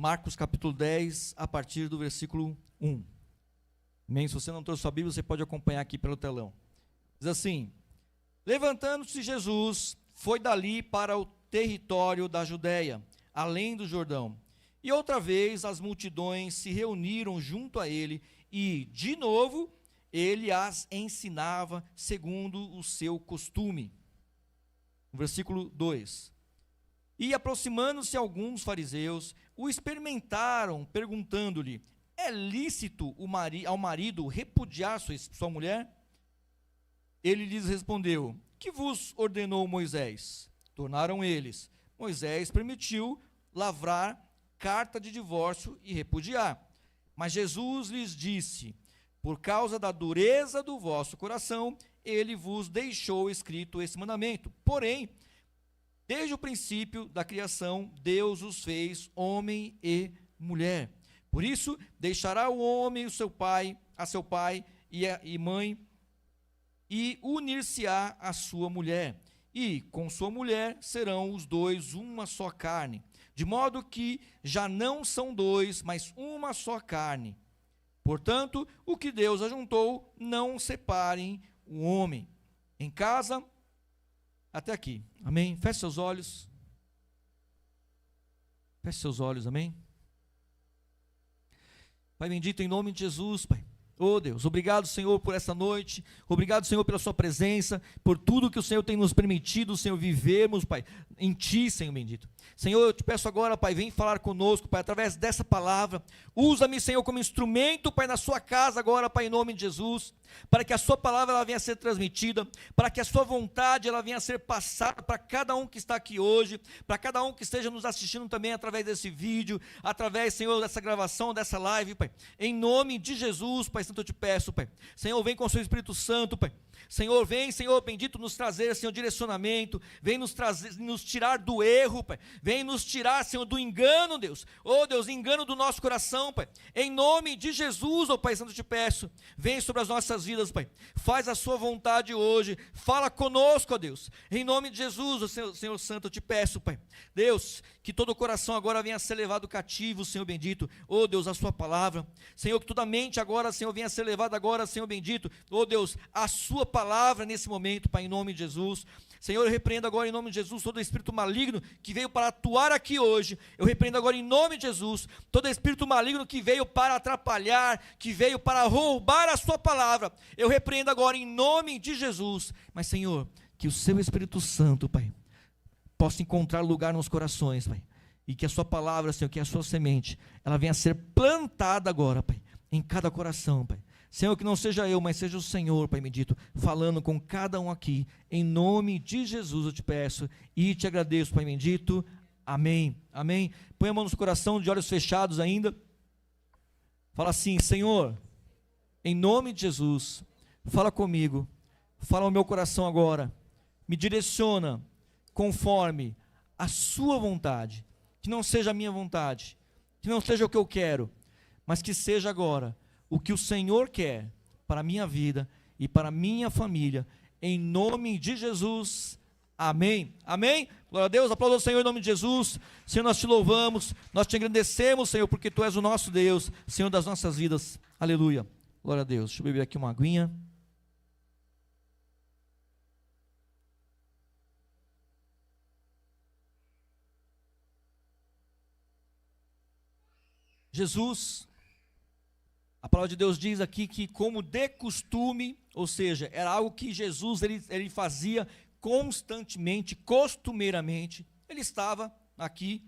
Marcos capítulo 10, a partir do versículo 1. Amém? Se você não trouxe sua Bíblia, você pode acompanhar aqui pelo telão. Diz assim: levantando-se Jesus, foi dali para o território da Judéia, além do Jordão. E outra vez as multidões se reuniram junto a ele, e, de novo, ele as ensinava segundo o seu costume. Versículo 2. E aproximando-se alguns fariseus, o experimentaram, perguntando-lhe: é lícito ao marido repudiar sua mulher? Ele lhes respondeu: que vos ordenou Moisés? Tornaram eles: Moisés permitiu lavrar carta de divórcio e repudiar. Mas Jesus lhes disse: por causa da dureza do vosso coração, ele vos deixou escrito esse mandamento. Porém, desde o princípio da criação, Deus os fez homem e mulher. Por isso, deixará o homem a seu pai e mãe, e unir-se-á a sua mulher, e com sua mulher serão os dois uma só carne, de modo que já não são dois, mas uma só carne. Portanto, o que Deus ajuntou, não separem o homem. Em casa, até aqui, amém? Feche seus olhos. Feche seus olhos, amém? Pai bendito, em nome de Jesus, Pai. Oh Deus, obrigado, Senhor, por essa noite. Obrigado, Senhor, pela sua presença, por tudo que o Senhor tem nos permitido, Senhor, vivermos, Pai, em Ti, Senhor bendito. Senhor, eu te peço agora, Pai, vem falar conosco, Pai, através dessa palavra. Usa-me, Senhor, como instrumento, Pai, na sua casa agora, Pai, em nome de Jesus, para que a sua palavra ela venha a ser transmitida, para que a sua vontade ela venha a ser passada para cada um que está aqui hoje, para cada um que esteja nos assistindo também através desse vídeo, através, Senhor, dessa gravação, dessa live, Pai. Em nome de Jesus, Pai Santo, eu te peço, Pai. Senhor, vem com o seu Espírito Santo, Pai. Senhor, vem, Senhor bendito, nos trazer, Senhor, direcionamento, vem nos trazer, nos tirar do erro, Pai, vem nos tirar, Senhor, do engano, Deus, oh Deus, engano do nosso coração, Pai, em nome de Jesus, oh Pai Santo, te peço, vem sobre as nossas vidas, Pai, faz a sua vontade hoje, fala conosco, ó Deus, em nome de Jesus, oh Senhor Santo, eu te peço, Pai, Deus, que todo o coração agora venha a ser levado cativo, Senhor bendito, oh Deus, a sua palavra, Senhor, que toda mente agora, Senhor, venha a ser levada agora, Senhor bendito, oh Deus, a sua palavra nesse momento, Pai, em nome de Jesus. Senhor, eu repreendo agora em nome de Jesus todo espírito maligno que veio para atuar aqui hoje. Eu repreendo agora em nome de Jesus todo espírito maligno que veio para atrapalhar, que veio para roubar a sua palavra. Eu repreendo agora em nome de Jesus. Mas, Senhor, que o seu Espírito Santo, Pai, possa encontrar lugar nos corações, Pai, e que a sua palavra, Senhor, que a sua semente, ela venha a ser plantada agora, Pai, em cada coração, Pai. Senhor, que não seja eu, mas seja o Senhor, Pai bendito, falando com cada um aqui, em nome de Jesus eu te peço e te agradeço, Pai bendito, amém, amém. Põe a mão no coração, de olhos fechados ainda, fala assim: Senhor, em nome de Jesus, fala comigo, fala ao meu coração agora, me direciona conforme a sua vontade, que não seja a minha vontade, que não seja o que eu quero, mas que seja agora o que o Senhor quer para a minha vida e para a minha família, em nome de Jesus, amém, amém, glória a Deus, aplauda o Senhor em nome de Jesus. Senhor, nós te louvamos, nós te agradecemos, Senhor, porque Tu és o nosso Deus, Senhor das nossas vidas, aleluia, glória a Deus. Deixa eu beber aqui uma aguinha. Jesus, a palavra de Deus diz aqui que, como de costume, ou seja, era algo que Jesus ele fazia constantemente, costumeiramente, ele estava aqui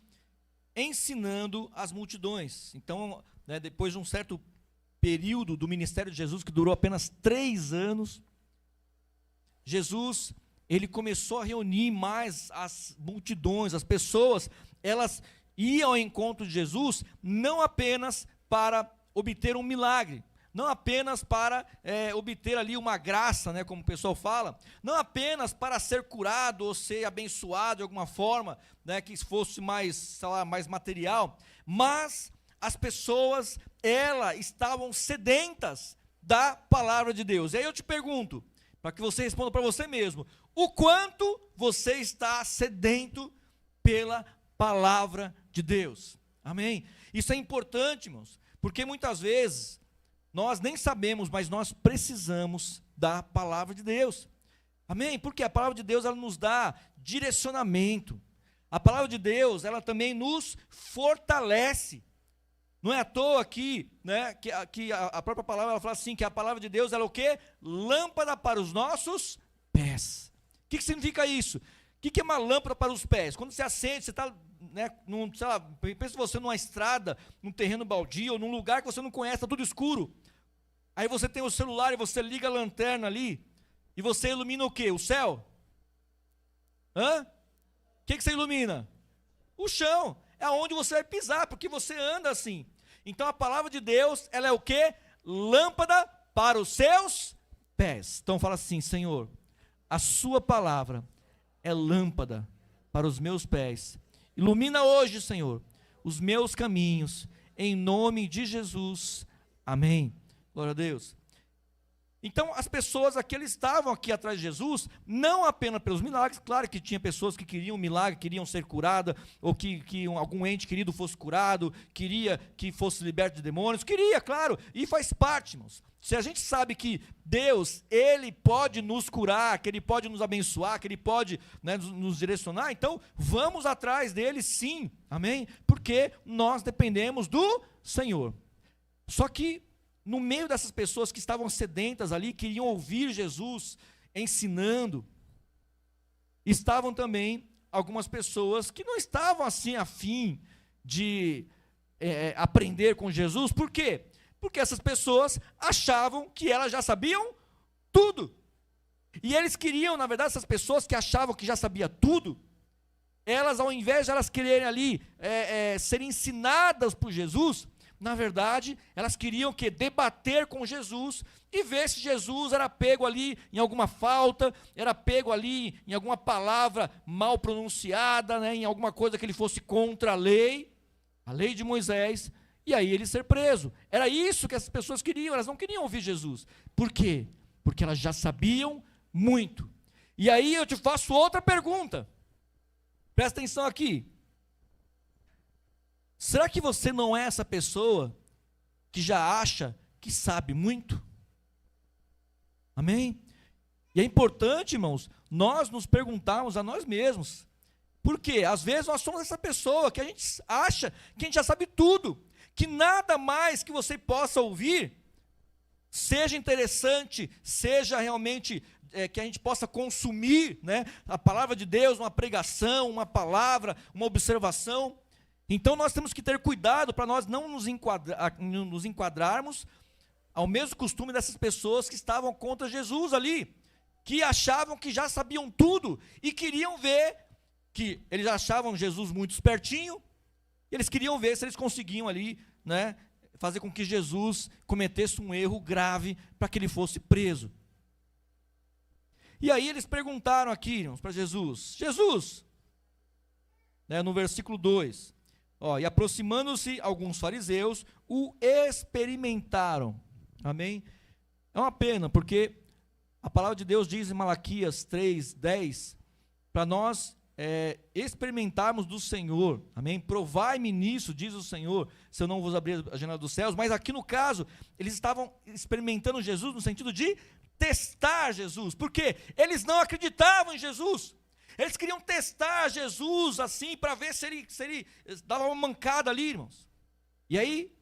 ensinando as multidões. Então, né, depois de um certo período do ministério de Jesus, que durou apenas 3 anos, Jesus, ele começou a reunir mais as multidões, as pessoas, elas iam ao encontro de Jesus, não apenas para obter um milagre, não apenas para obter ali uma graça, né, como o pessoal fala, não apenas para ser curado ou ser abençoado de alguma forma, né, que fosse mais, sei lá, mais material, mas as pessoas, elas estavam sedentas da palavra de Deus. E aí eu te pergunto, para que você responda para você mesmo, o quanto você está sedento pela palavra de Deus? Amém? Isso é importante, irmãos, porque muitas vezes nós nem sabemos, mas nós precisamos da palavra de Deus. Amém? Porque a palavra de Deus, ela nos dá direcionamento. A palavra de Deus, ela também nos fortalece. Não é à toa que, né, que a própria palavra, ela fala assim, que a palavra de Deus, ela é o quê? Lâmpada para os nossos pés. O que significa isso? O que é uma lâmpada para os pés? Quando você acende, você está, né, sei lá, pensa você numa estrada, num terreno baldio, ou num lugar que você não conhece, está tudo escuro. Aí você tem o celular e você liga a lanterna ali, e você ilumina o quê? O céu? Hã? O que você ilumina? O chão. É onde você vai pisar, porque você anda assim. Então a palavra de Deus, ela é o quê? Lâmpada para os seus pés. Então fala assim: Senhor, a sua palavra é lâmpada para os meus pés. Ilumina hoje, Senhor, os meus caminhos, em nome de Jesus. Amém. Glória a Deus. Então, as pessoas aqui, eles estavam aqui atrás de Jesus, não apenas pelos milagres, claro que tinha pessoas que queriam um milagre, queriam ser curadas, ou que algum ente querido fosse curado, queria que fosse liberto de demônios, queria, claro, e faz parte, irmãos. Se a gente sabe que Deus, Ele pode nos curar, que Ele pode nos abençoar, que Ele pode, né, nos direcionar, então vamos atrás dele sim, amém? Porque nós dependemos do Senhor. Só que, no meio dessas pessoas que estavam sedentas ali, queriam ouvir Jesus ensinando, estavam também algumas pessoas que não estavam assim afim de aprender com Jesus. Por quê? Porque essas pessoas achavam que elas já sabiam tudo. E eles queriam, na verdade, essas pessoas que achavam que já sabia tudo, elas, ao invés de elas quererem ali serem ensinadas por Jesus, na verdade, elas queriam debater com Jesus e ver se Jesus era pego ali em alguma falta, era pego ali em alguma palavra mal pronunciada, né, em alguma coisa que ele fosse contra a lei de Moisés, e aí ele ser preso. Era isso que essas pessoas queriam, elas não queriam ouvir Jesus. Por quê? Porque elas já sabiam muito. E aí eu te faço outra pergunta, presta atenção aqui. Será que você não é essa pessoa que já acha que sabe muito? Amém? E é importante, irmãos, nós nos perguntarmos a nós mesmos. Por quê? Às vezes nós somos essa pessoa que a gente acha que a gente já sabe tudo, que nada mais que você possa ouvir seja interessante, seja realmente que a gente possa consumir, né, a palavra de Deus, uma pregação, uma palavra, uma observação. Então nós temos que ter cuidado para nós não nos enquadrarmos ao mesmo costume dessas pessoas que estavam contra Jesus ali, que achavam que já sabiam tudo e queriam ver, que eles achavam Jesus muito espertinho, e eles queriam ver se eles conseguiam ali, né, fazer com que Jesus cometesse um erro grave para que ele fosse preso. E aí eles perguntaram aqui para Jesus, né, no versículo 2, e aproximando-se alguns fariseus, o experimentaram. Amém? É uma pena, porque a palavra de Deus diz em Malaquias 3:10, para nós experimentarmos do Senhor. Amém? Provai-me nisso, diz o Senhor, se eu não vos abrir a janela dos céus. Mas aqui no caso, eles estavam experimentando Jesus no sentido de testar Jesus. Por quê? Eles não acreditavam em Jesus. Eles queriam testar Jesus assim, para ver se ele dava uma mancada ali, irmãos. E aí,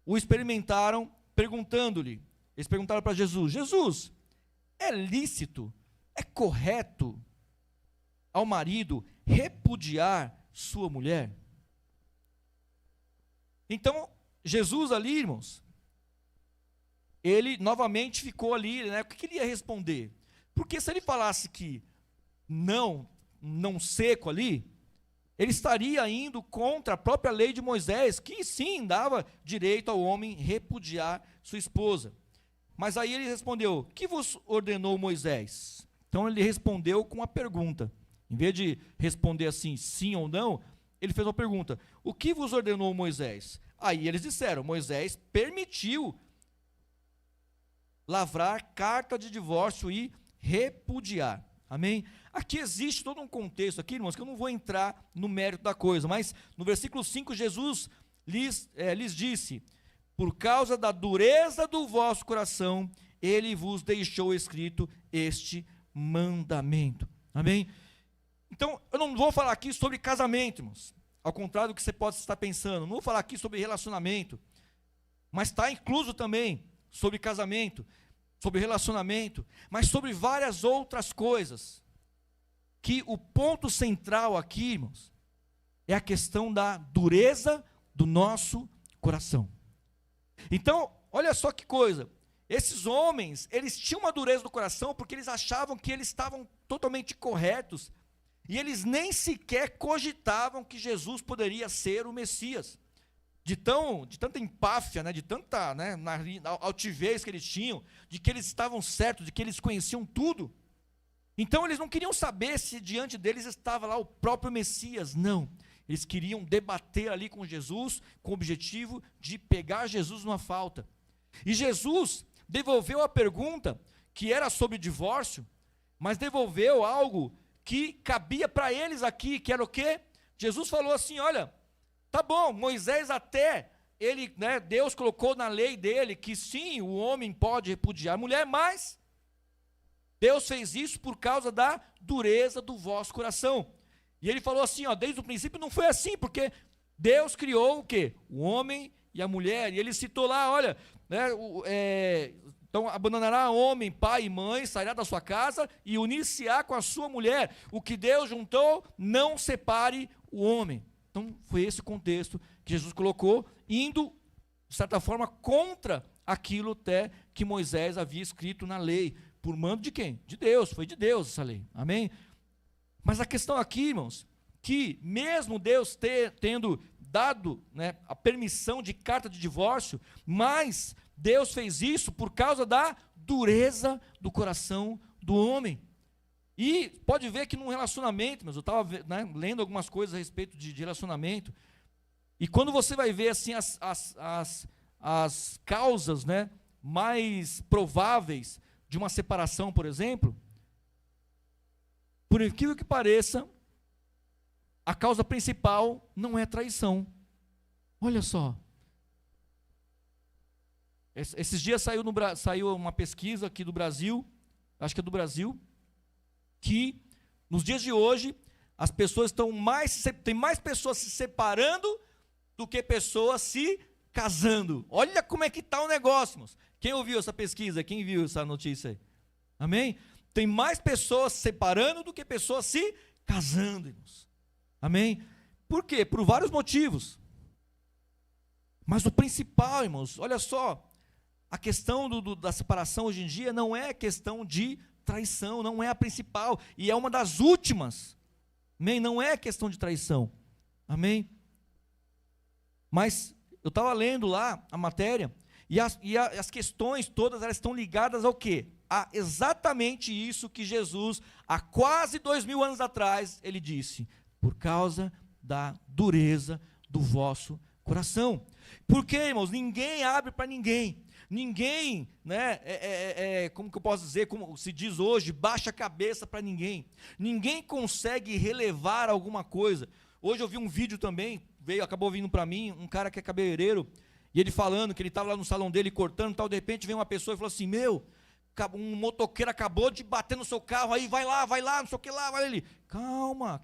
o experimentaram perguntando-lhe. Eles perguntaram para Jesus: Jesus, é lícito, é correto ao marido repudiar sua mulher? Então, Jesus ali, irmãos, ele novamente ficou ali, né? O que ele ia responder? Porque se ele falasse que não seco ali, ele estaria indo contra a própria lei de Moisés, que sim dava direito ao homem repudiar sua esposa. Mas aí ele respondeu: que vos ordenou Moisés? Então ele respondeu com uma pergunta. Em vez de responder assim, sim ou não, ele fez uma pergunta: o que vos ordenou Moisés? Aí eles disseram: Moisés permitiu lavrar carta de divórcio e repudiar. Amém? Aqui existe todo um contexto, aqui, irmãos, que eu não vou entrar no mérito da coisa, mas no versículo 5, Jesus lhes disse: por causa da dureza do vosso coração, ele vos deixou escrito este mandamento. Amém? Então, eu não vou falar aqui sobre casamento, irmãos, ao contrário do que você pode estar pensando. Não vou falar aqui sobre relacionamento, mas está incluso também sobre casamento, sobre relacionamento, mas sobre várias outras coisas, que o ponto central aqui, irmãos, é a questão da dureza do nosso coração. Então, olha só que coisa, esses homens, eles tinham uma dureza do coração, porque eles achavam que eles estavam totalmente corretos, e eles nem sequer cogitavam que Jesus poderia ser o Messias, de tanta empáfia, de tanta altivez que eles tinham, de que eles estavam certos, de que eles conheciam tudo. Então eles não queriam saber se diante deles estava lá o próprio Messias, não. Eles queriam debater ali com Jesus, com o objetivo de pegar Jesus numa falta. E Jesus devolveu a pergunta, que era sobre divórcio, mas devolveu algo que cabia para eles aqui, que era o quê? Jesus falou assim: olha, tá bom, Moisés até, Deus colocou na lei dele que sim, o homem pode repudiar a mulher, mas Deus fez isso por causa da dureza do vosso coração. E ele falou assim, desde o princípio não foi assim, porque Deus criou o quê? O homem e a mulher, e ele citou lá, olha, então abandonará homem, pai e mãe, sairá da sua casa e unir-se-á com a sua mulher. O que Deus juntou, não separe o homem. Então foi esse o contexto que Jesus colocou, indo, de certa forma, contra aquilo até que Moisés havia escrito na lei, por mando de quem? De Deus, foi de Deus essa lei, amém? Mas a questão aqui, irmãos, que mesmo Deus tendo dado a permissão de carta de divórcio, mas Deus fez isso por causa da dureza do coração do homem. E pode ver que num relacionamento, mas eu estava lendo algumas coisas a respeito de relacionamento, e quando você vai ver assim as causas mais prováveis de uma separação, por exemplo, por incrível que pareça, a causa principal não é traição. Olha só. Esses dias saiu uma pesquisa aqui do Brasil, acho que é do Brasil, que nos dias de hoje as pessoas tem mais pessoas se separando do que pessoas se casando. Olha como é que está o negócio, irmãos. Quem ouviu essa pesquisa? Quem viu essa notícia aí? Amém? Tem mais pessoas se separando do que pessoas se casando, irmãos. Amém? Por quê? Por vários motivos. Mas o principal, irmãos, olha só, a questão da separação hoje em dia não é questão de traição, não é a principal, e é uma das últimas. Amém? Não é questão de traição. Amém? Mas eu estava lendo lá a matéria, e as questões todas, elas estão ligadas ao quê? A exatamente isso que Jesus, há quase 2000 anos atrás, ele disse: por causa da dureza do vosso coração. Porque, irmãos, ninguém abre para ninguém. Ninguém, como que eu posso dizer, como se diz hoje, baixa a cabeça para ninguém. Ninguém consegue relevar alguma coisa. Hoje eu vi um vídeo também, acabou vindo para mim, um cara que é cabeleireiro, e ele falando que ele estava lá no salão dele cortando e tal, de repente veio uma pessoa e falou assim: um motoqueiro acabou de bater no seu carro, aí vai lá, não sei o que lá, vai ali. Calma,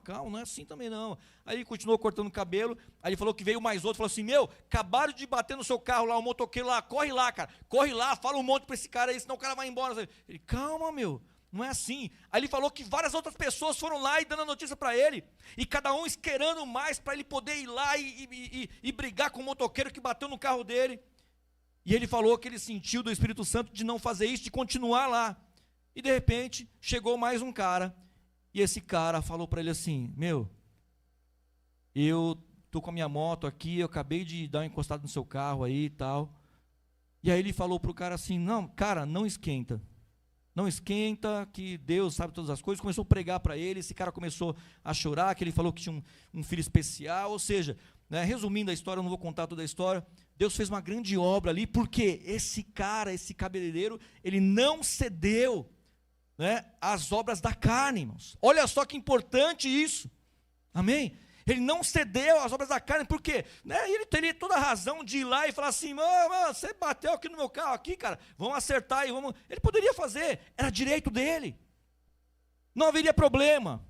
não é assim também não. Aí ele continuou cortando o cabelo, aí ele falou que veio mais outro, falou assim: acabaram de bater no seu carro lá, o motoqueiro lá, corre lá, cara, corre lá, fala um monte para esse cara aí, senão o cara vai embora. Ele, calma, não é assim. Aí ele falou que várias outras pessoas foram lá e dando a notícia para ele, e cada um esquerando mais para ele poder ir lá e brigar com o motoqueiro que bateu no carro dele. E ele falou que ele sentiu do Espírito Santo de não fazer isso, de continuar lá. E de repente, chegou mais um cara, e esse cara falou para ele assim: eu estou com a minha moto aqui, eu acabei de dar uma encostada no seu carro aí e tal. E aí ele falou para o cara assim: não, cara, não esquenta, que Deus sabe todas as coisas. Começou a pregar para ele, esse cara começou a chorar, que ele falou que tinha um filho especial, ou seja, resumindo a história, eu não vou contar toda a história, Deus fez uma grande obra ali, porque esse cara, esse cabeleireiro, ele não cedeu, né, as obras da carne, irmãos. Olha só que importante isso. Amém? Ele não cedeu às obras da carne, por quê? Né, ele teria toda a razão de ir lá e falar assim, mano, você bateu aqui no meu carro, aqui, cara, vamos acertar e vamos... Ele poderia fazer, era direito dele. Não haveria problema.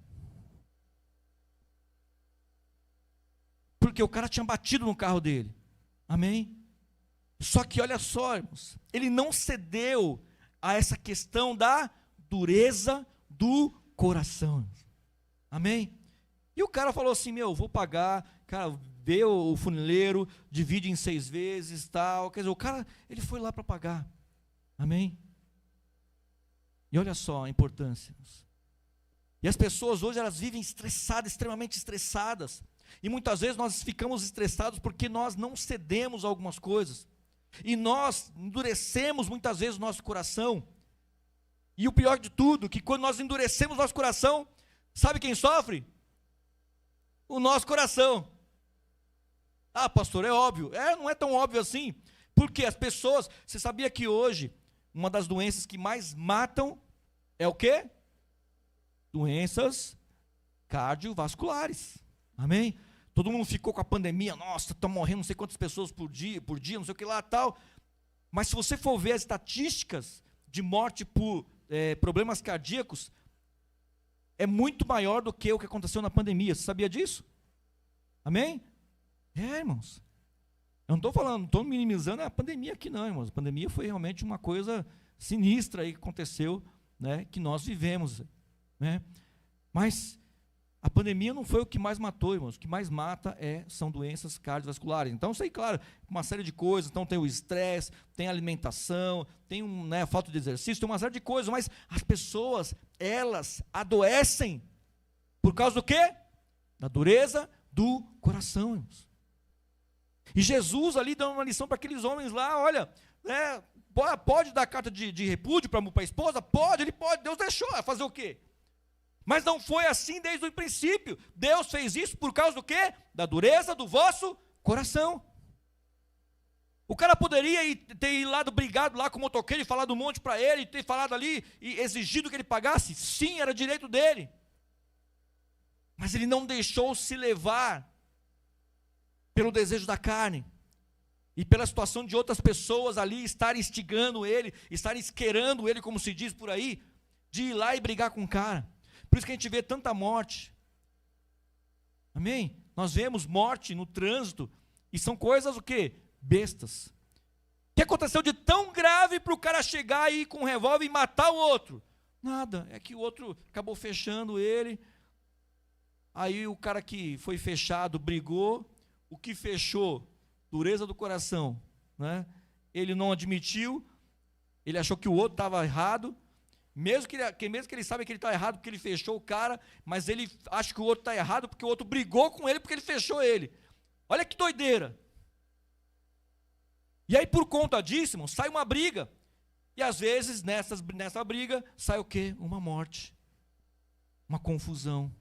Porque o cara tinha batido no carro dele. Amém? Só que olha só, irmãos, ele não cedeu a essa questão da dureza do coração. Amém? E o cara falou assim, vou pagar, cara, vê o funileiro, divide em 6 vezes, tal, quer dizer, o cara, ele foi lá para pagar. Amém? E olha só a importância. E as pessoas hoje, elas vivem estressadas, extremamente estressadas, e muitas vezes nós ficamos estressados porque nós não cedemos a algumas coisas, e nós endurecemos muitas vezes o nosso coração, e o pior de tudo, que quando nós endurecemos nosso coração, sabe quem sofre? O nosso coração. Ah, pastor, é óbvio. Não é tão óbvio assim, porque as pessoas, você sabia que hoje, uma das doenças que mais matam, é o quê? Doenças cardiovasculares, amém? Todo mundo ficou com a pandemia, nossa, estão morrendo não sei quantas pessoas por dia, não sei o que lá, tal, mas se você for ver as estatísticas de morte por problemas cardíacos, é muito maior do que o que aconteceu na pandemia. Você sabia disso? Amém? Irmãos, eu não estou minimizando a pandemia aqui não, irmãos. A pandemia foi realmente uma coisa sinistra aí que aconteceu, né, que nós vivemos, né? Mas a pandemia não foi o que mais matou, irmãos. O que mais mata são doenças cardiovasculares. Então, sei, claro, uma série de coisas. Então, tem o estresse, tem a alimentação, tem a falta de exercício, tem uma série de coisas. Mas as pessoas, elas adoecem por causa do quê? Da dureza do coração, irmãos. E Jesus ali dando uma lição para aqueles homens lá, olha, pode dar carta de repúdio para a esposa? Pode, ele pode, Deus deixou, fazer o quê? Mas não foi assim desde o princípio. Deus fez isso por causa do quê? Da dureza do vosso coração. O cara poderia ter ido lá brigado lá com o motoqueiro e falado um monte para ele, ter falado ali e exigido que ele pagasse. Sim, era direito dele. Mas ele não deixou se levar pelo desejo da carne e pela situação de outras pessoas ali estarem instigando ele, estarem esquerando ele, como se diz por aí, de ir lá e brigar com o cara. Por isso que a gente vê tanta morte. Amém? Nós vemos morte no trânsito, e são coisas o quê? Bestas. O que aconteceu de tão grave para o cara chegar aí com um revólver e matar o outro? Nada, é que o outro acabou fechando ele, aí o cara que foi fechado brigou, o que fechou, dureza do coração, né? Ele não admitiu, ele achou que o outro estava errado, mesmo que ele sabe que ele está errado porque ele fechou o cara, mas ele acha que o outro está errado porque o outro brigou com ele porque ele fechou ele. Olha que doideira. E aí por conta disso, irmão, sai uma briga. E às vezes nessa briga sai o quê? Uma morte, uma confusão.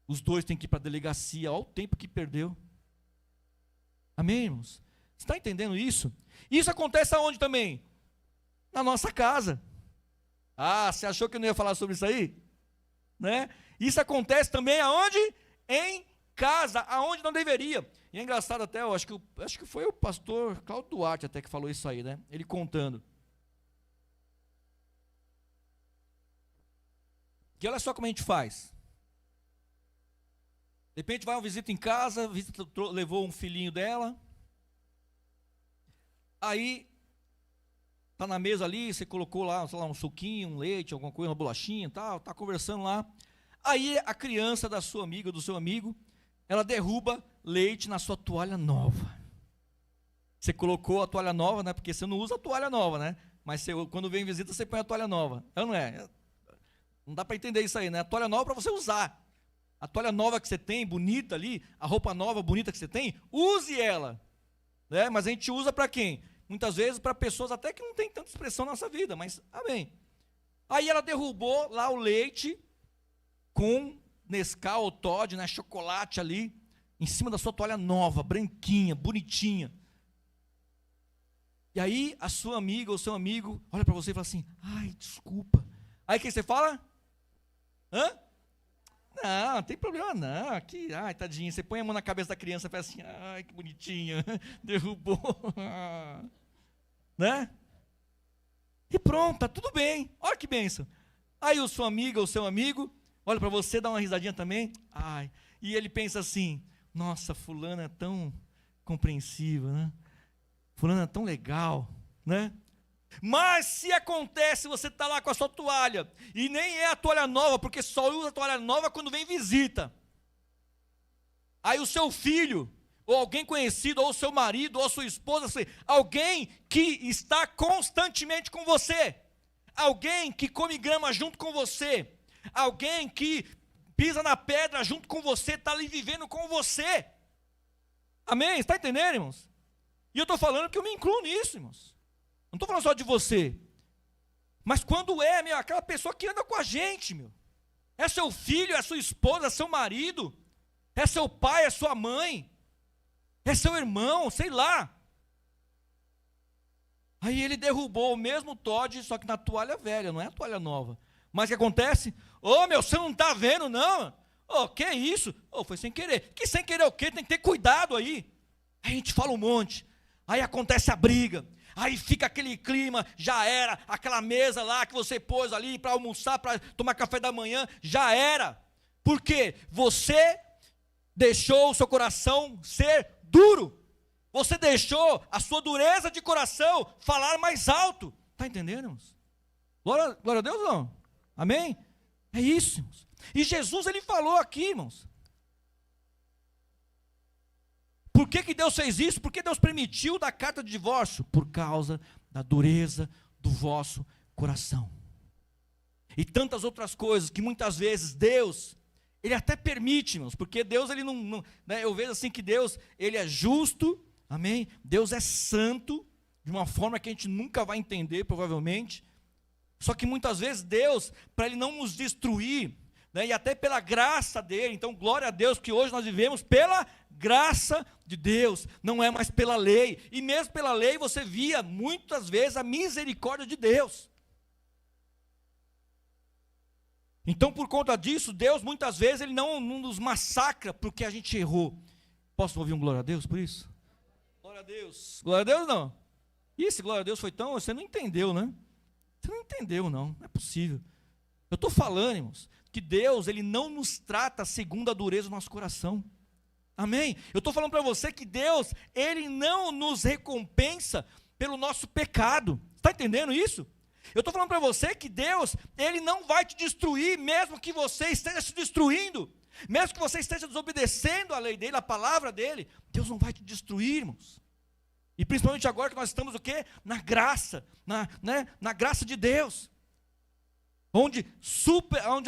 Os dois têm que ir para a delegacia, olha o tempo que perdeu. Amém, irmãos? Você está entendendo isso? Isso acontece aonde também? Na nossa casa. Ah, você achou que eu não ia falar sobre isso aí? Né? Isso acontece também aonde? Em casa, aonde não deveria. E é engraçado até, eu acho que foi o pastor Cláudio Duarte até que falou isso aí, né? Ele contando. Que olha só como a gente faz. De repente vai uma visita em casa, a visita levou um filhinho dela. Aí está na mesa ali, você colocou lá, sei lá, um suquinho, um leite, alguma coisa, uma bolachinha e tal, está conversando lá. Aí a criança da sua amiga, do seu amigo, ela derruba leite na sua toalha nova. Você colocou a toalha nova, né? Porque você não usa a toalha nova, né? Mas quando vem visita, você põe a toalha nova. Não é? Não dá para entender isso aí, né? A toalha nova é para você usar. A toalha nova que você tem, bonita ali, a roupa nova, bonita que você tem, use ela. Né? Mas a gente usa para quem? Muitas vezes para pessoas até que não tem tanta expressão na nossa vida, mas amém. Aí ela derrubou lá o leite com Nescau ou Toddy, né, chocolate ali, em cima da sua toalha nova, branquinha, bonitinha. E aí a sua amiga ou seu amigo olha para você e fala assim, ai, desculpa, Aí o que você fala? Hã? Não tem problema não, aqui, ai, tadinho, você põe a mão na cabeça da criança e fala assim, ai, que bonitinha, derrubou, né? E pronto, tá tudo bem, olha que bênção. Aí o sua amiga ou seu amigo, olha para você, dá uma risadinha também, ai, e ele pensa assim, nossa, fulana é tão compreensiva, né? Fulana é tão legal, né? Mas se acontece, você está lá com a sua toalha, e nem é a toalha nova, porque só usa a toalha nova quando vem visita. Aí o seu filho, ou alguém conhecido, ou o seu marido, ou a sua esposa, alguém que está constantemente com você, alguém que come grama junto com você, alguém que pisa na pedra junto com você, está ali vivendo com você. Amém? Está entendendo, irmãos? E eu estou falando que eu me incluo nisso, irmãos. Não estou falando só de você. Mas quando é, aquela pessoa que anda com a gente, é seu filho, é sua esposa, é seu marido, é seu pai, é sua mãe, é seu irmão, sei lá. Aí ele derrubou o mesmo Todd, só que na toalha velha, não é a toalha nova. Mas o que acontece? Você não está vendo, não? Que isso? Foi sem querer. Que sem querer o quê? Tem que ter cuidado aí. Aí a gente fala um monte. Aí acontece a briga. Aí fica aquele clima, já era, aquela mesa lá que você pôs ali para almoçar, para tomar café da manhã, já era. Por quê? Você deixou o seu coração ser duro. Você deixou a sua dureza de coração falar mais alto. Está entendendo, irmãos? Glória a Deus, não? Amém? É isso, irmãos. E Jesus, ele falou aqui, irmãos. Por que Deus fez isso? Por que Deus permitiu dar carta de divórcio? Por causa da dureza do vosso coração. E tantas outras coisas que muitas vezes Deus, Ele até permite, irmãos, porque Deus, Ele não né, eu vejo assim que Deus, Ele é justo, amém? Deus é santo, de uma forma que a gente nunca vai entender, provavelmente. Só que muitas vezes Deus, para Ele não nos destruir, né, e até pela graça dEle, então glória a Deus que hoje nós vivemos pela graça de Deus, não é mais pela lei, e mesmo pela lei você via muitas vezes a misericórdia de Deus. Então por conta disso, Deus muitas vezes Ele não nos massacra porque a gente errou. Posso ouvir um glória a Deus por isso? Glória a Deus não? Esse glória a Deus foi tão, você não entendeu, né? Você não entendeu não é possível. Eu estou falando, irmãos, que Deus, Ele não nos trata segundo a dureza do nosso coração. Amém? Eu estou falando para você que Deus, Ele não nos recompensa pelo nosso pecado. Está entendendo isso? Eu estou falando para você que Deus, Ele não vai te destruir, mesmo que você esteja se destruindo, mesmo que você esteja desobedecendo a lei dEle, a palavra dEle, Deus não vai te destruir, irmãos. E principalmente agora que nós estamos o quê? Na graça, na graça de Deus. Onde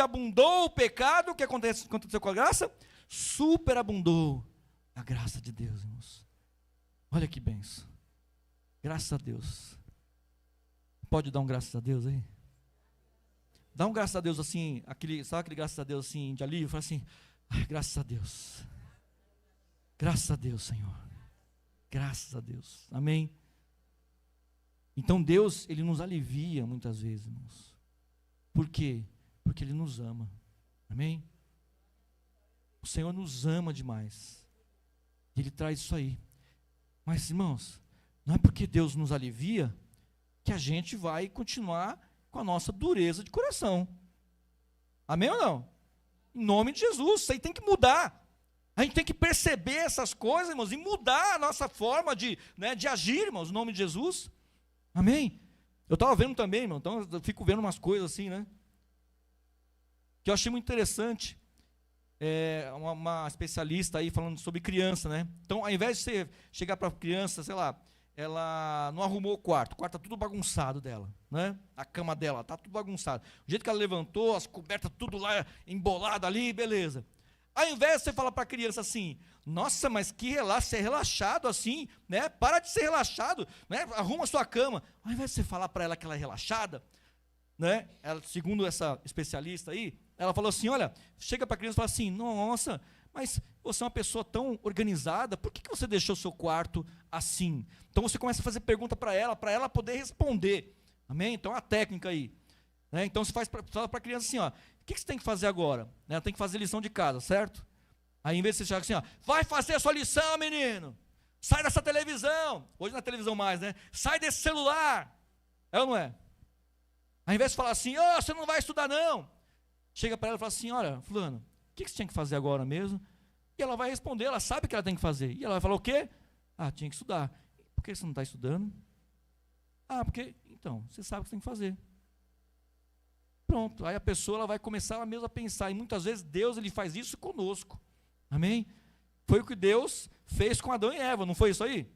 abundou o pecado, o que aconteceu com a graça? Superabundou a graça de Deus, irmãos. Olha que benção. Graças a Deus. Pode dar um graças a Deus aí? Dá um graças a Deus assim, sabe aquele graças a Deus assim, de alívio? Fala assim, graças a Deus. Graças a Deus, Senhor. Graças a Deus. Amém? Então Deus, Ele nos alivia muitas vezes, irmãos. Por quê? Porque Ele nos ama. Amém? O Senhor nos ama demais. Ele traz isso aí. Mas, irmãos, não é porque Deus nos alivia que a gente vai continuar com a nossa dureza de coração. Amém ou não? Em nome de Jesus, isso aí tem que mudar. A gente tem que perceber essas coisas, irmãos, e mudar a nossa forma de agir, irmãos, em nome de Jesus. Amém? Eu estava vendo também, irmão, então eu fico vendo umas coisas assim, né? Que eu achei muito interessante. Uma especialista aí falando sobre criança, né? Então, ao invés de você chegar para a criança, sei lá, ela não arrumou o quarto está tudo bagunçado dela, né? A cama dela está tudo bagunçado. O jeito que ela levantou, as cobertas tudo lá embolado ali, beleza. Ao invés de você falar para a criança assim, nossa, mas que ser relaxado assim, né? Para de ser relaxado, né? Arruma a sua cama. Ao invés de você falar para ela que ela é relaxada, né? Ela, segundo essa especialista aí, ela falou assim, olha, chega para a criança e fala assim, nossa, mas você é uma pessoa tão organizada, por que você deixou o seu quarto assim? Então você começa a fazer pergunta para ela poder responder. Amém? Então a técnica aí. né? Então você fala para a criança assim, ó, o que você tem que fazer agora? Ela tem que fazer lição de casa, certo? Aí em vez de você chegar assim, ó, vai fazer a sua lição, menino, sai dessa televisão, hoje não é televisão mais, né? Sai desse celular, é ou não é? Ao invés de falar assim, oh, você não vai estudar não, chega para ela e fala assim, olha, fulano, o que você tinha que fazer agora mesmo? E ela vai responder, ela sabe o que ela tem que fazer, e ela vai falar o quê? Ah, tinha que estudar. Por que você não está estudando? Ah, porque, então, você sabe o que você tem que fazer. Pronto, aí a pessoa ela vai começar ela mesma a pensar, e muitas vezes Deus ele faz isso conosco, amém? Foi o que Deus fez com Adão e Eva, não foi isso aí?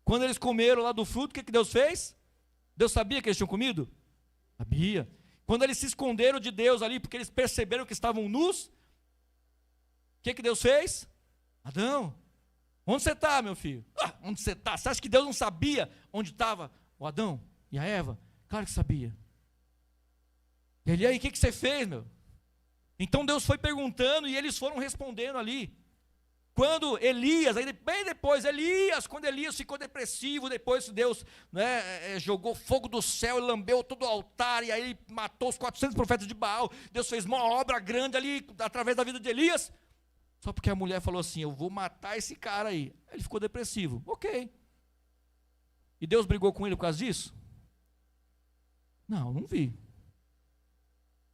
Quando eles comeram lá do fruto, o que Deus fez? Deus sabia que eles tinham comido? Sabia. Quando eles se esconderam de Deus ali, porque eles perceberam que estavam nus, o que Deus fez? Adão, onde você está, meu filho? Ah, onde você está? Você acha que Deus não sabia onde estava o Adão e a Eva? Claro que sabia. E ele, aí, o que você fez, meu? Então Deus foi perguntando e eles foram respondendo ali. Quando Elias, aí bem depois, quando Elias ficou depressivo, depois Deus, né, jogou fogo do céu e lambeu todo o altar, e aí ele matou os 400 profetas de Baal, Deus fez uma obra grande ali, através da vida de Elias, só porque a mulher falou assim, eu vou matar esse cara aí. Ele ficou depressivo, ok. E Deus brigou com ele por causa disso? Não vi.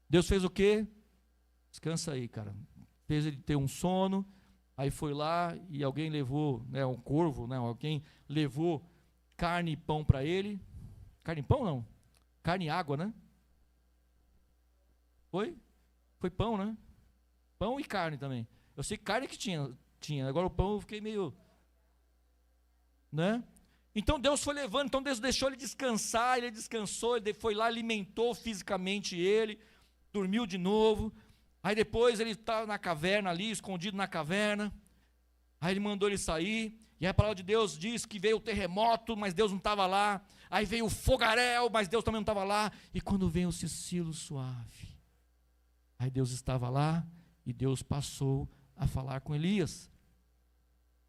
Deus fez o quê? Descansa aí, cara. Fez ele ter um sono, aí foi lá e alguém levou, né, um corvo, né, alguém levou carne e pão para ele. Carne e pão não, carne e água, né? Foi pão, né? Pão e carne também. Eu sei que carne que tinha, agora o pão eu fiquei meio, né? Então Deus foi levando, então Deus deixou ele descansar, ele descansou, ele foi lá, alimentou fisicamente ele, dormiu de novo. Aí depois ele estava na caverna ali, escondido na caverna. Aí ele mandou ele sair. E a palavra de Deus diz que veio o terremoto, mas Deus não estava lá. Aí veio o fogaréu, mas Deus também não estava lá. E quando veio o cicilo suave, aí Deus estava lá e Deus passou a falar com Elias.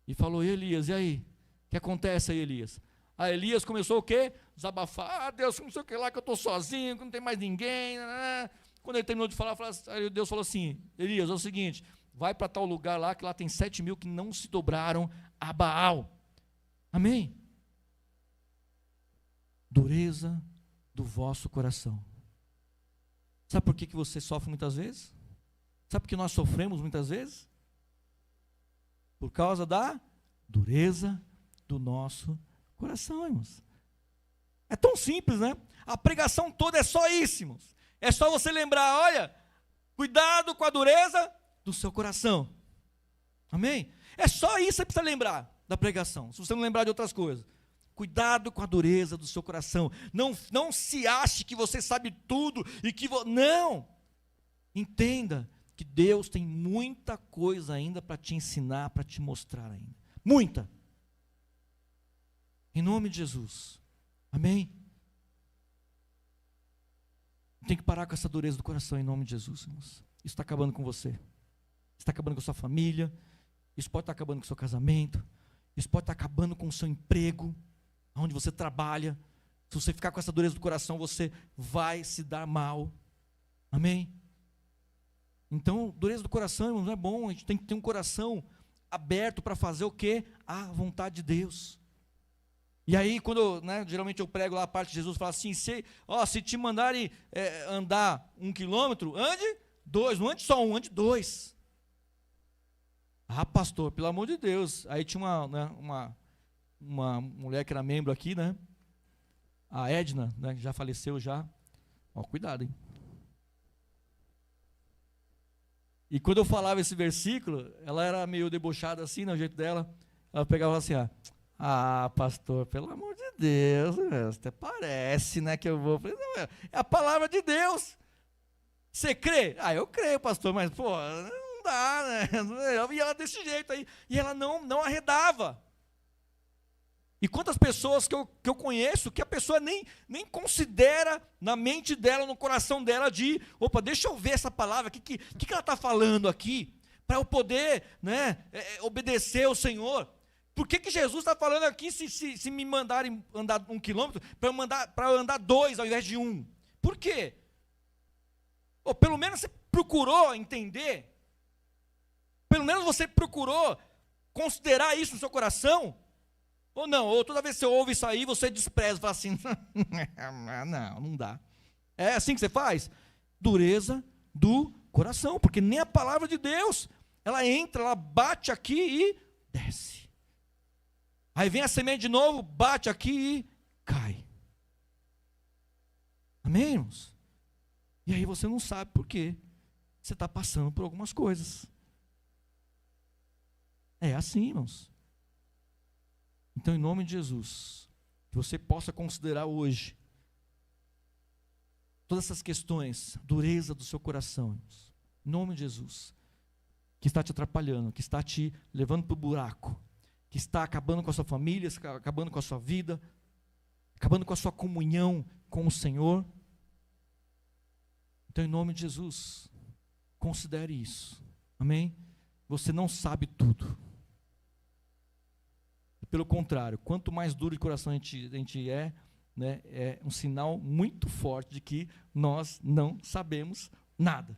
E falou, e Elias, e aí? O que acontece aí, Elias? Aí Elias começou o quê? Desabafar. Ah, Deus, não sei o que lá, que eu estou sozinho, que não tem mais ninguém. Quando ele terminou de falar, aí Deus falou assim, Elias, é o seguinte, vai para tal lugar lá, que lá tem 7.000 que não se dobraram a Baal. Amém? Dureza do vosso coração. Sabe por que você sofre muitas vezes? Sabe por que nós sofremos muitas vezes? Por causa da dureza do nosso coração, irmãos. É tão simples, né? A pregação toda é só isso, irmãos. É só você lembrar, olha, cuidado com a dureza do seu coração. Amém? É só isso que você precisa lembrar da pregação, se você não lembrar de outras coisas. Cuidado com a dureza do seu coração. Não se ache que você sabe tudo e que não. Entenda que Deus tem muita coisa ainda para te ensinar, para te mostrar ainda. Muita. Em nome de Jesus. Amém? Tem que parar com essa dureza do coração em nome de Jesus, irmãos. Isso está acabando com você. Isso está acabando com a sua família. Isso pode estar acabando com o seu casamento. Isso pode estar acabando com o seu emprego, onde você trabalha. Se você ficar com essa dureza do coração, você vai se dar mal. Amém? Então, dureza do coração, irmãos, não é bom. A gente tem que ter um coração aberto para fazer o quê? A vontade de Deus. E aí, quando geralmente eu prego lá a parte de Jesus, fala assim, se te mandarem andar 1 quilômetro, ande 2, não ande só 1, ande 2. Ah, pastor, pelo amor de Deus. Aí tinha uma mulher que era membro aqui, né? A Edna, né, que já faleceu já. Cuidado, hein? E quando eu falava esse versículo, ela era meio debochada assim, no jeito dela. Ela pegava assim, pastor, pelo amor de Deus, até parece, né, que eu vou. Não, é a palavra de Deus. Você crê? Eu creio, pastor, mas, não dá, né? E ela desse jeito aí. E ela não arredava. E quantas pessoas que eu conheço, que a pessoa nem considera na mente dela, no coração dela, deixa eu ver essa palavra, o que ela está falando aqui, para eu poder, obedecer ao Senhor. Por que Jesus está falando aqui, se me mandarem andar 1 quilômetro, para eu andar 2 ao invés de 1? Por quê? Ou pelo menos você procurou entender? Pelo menos você procurou considerar isso no seu coração? Ou não? Ou toda vez que você ouve isso aí, você despreza, fala assim, não dá. É assim que você faz? Dureza do coração, porque nem a palavra de Deus, ela entra, ela bate aqui e desce. Aí vem a semente de novo, bate aqui e cai. Amém, irmãos? E aí você não sabe por quê. Você está passando por algumas coisas. É assim, irmãos. Então, em nome de Jesus, que você possa considerar hoje todas essas questões, dureza do seu coração, irmãos, em nome de Jesus, que está te atrapalhando, que está te levando para o buraco, que está acabando com a sua família, acabando com a sua vida, acabando com a sua comunhão com o Senhor. Então, em nome de Jesus, considere isso, amém? Você não sabe tudo. Pelo contrário, quanto mais duro de coração a gente é, né, é um sinal muito forte de que nós não sabemos nada.